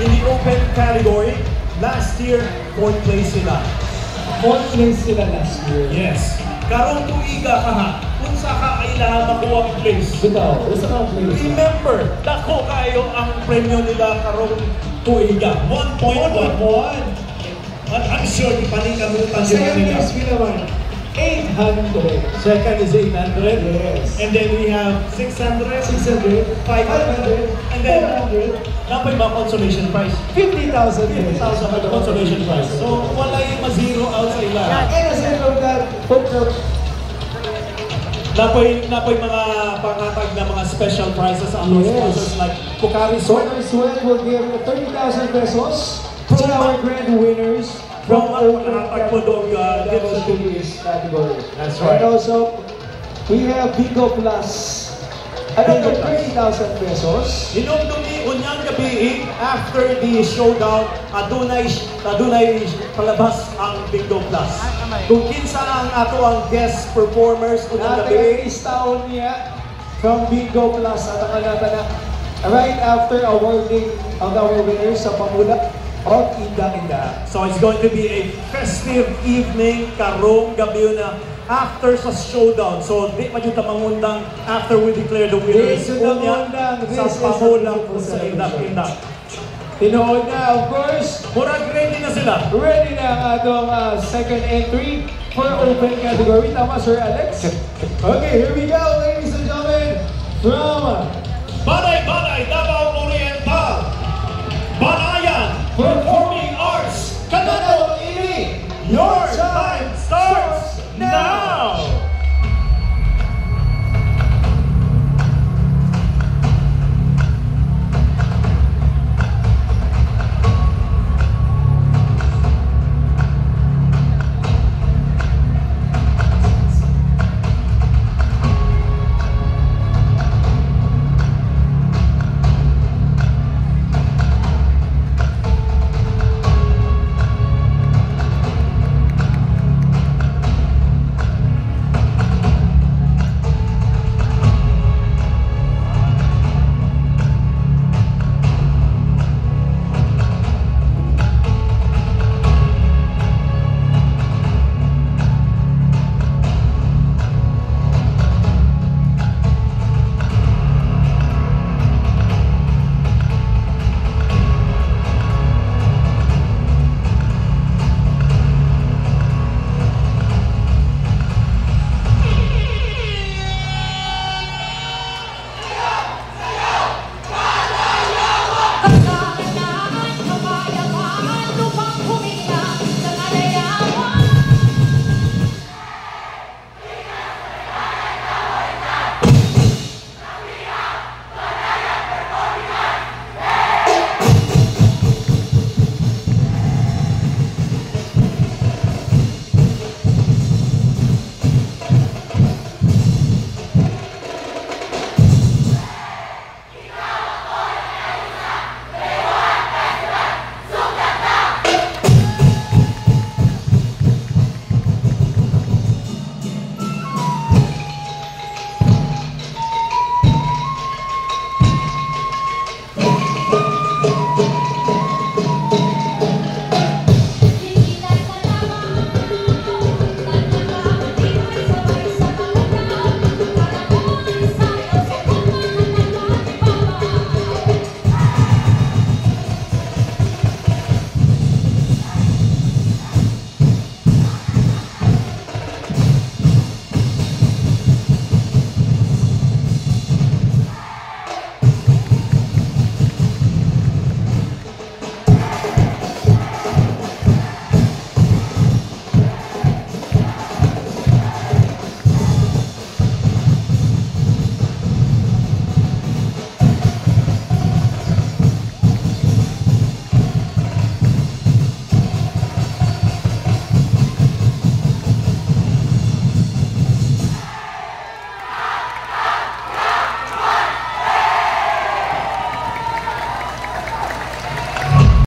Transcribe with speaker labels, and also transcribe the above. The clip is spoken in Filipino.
Speaker 1: in the open category. Last year, 4th place sila.
Speaker 2: 4th place sila last year.
Speaker 1: Yes. Karong tuiga ka ha. Kung sa ka kailangan makuha ang place.
Speaker 2: Bitaw, isa kang place.
Speaker 1: Remember, dako kayo ang premyo nila karong tuiga. 1.11. At I'm sure di pa rin kami utang
Speaker 2: Second
Speaker 1: nila.
Speaker 2: place naman, 800.
Speaker 1: Second is 800.
Speaker 2: Yes.
Speaker 1: And then we have 600.
Speaker 2: 600.
Speaker 1: 500. And then,
Speaker 2: 400.
Speaker 1: napay ba consolation prize?
Speaker 2: 50,000.
Speaker 1: 50,000 ang consolation prize. So, wala yung ma-zero out sa ila.
Speaker 2: And aside from that,
Speaker 1: Napoy mga pangatag na mga special prizes ang mga sponsors like Pocari Sweat.
Speaker 2: Pocari Sweat will give 30,000 pesos to our grand winners from open category category.
Speaker 1: That's right.
Speaker 2: And also, we have Bingo Plus. Another 30,000 pesos.
Speaker 1: Hinumdumi unyang gabi after the showdown, adunay palabas ang Bingo Plus. Kung kinsa ang ato ang guest performers unyang gabi,
Speaker 2: Istaon niya from Bingo Plus at ang na right after awarding ang our winners sa pamula of Inda.
Speaker 1: So it's going to be a festive evening karong gabi na after sa showdown. So di pa juta mangundang after we declare the winners. Sa pamula sa Inda.
Speaker 2: Tinood na, of course.
Speaker 1: Murag ready na sila.
Speaker 2: Ready na ang atong second entry for open category. Tama, Sir Alex? Okay, here we go, ladies and gentlemen. From
Speaker 1: Banay!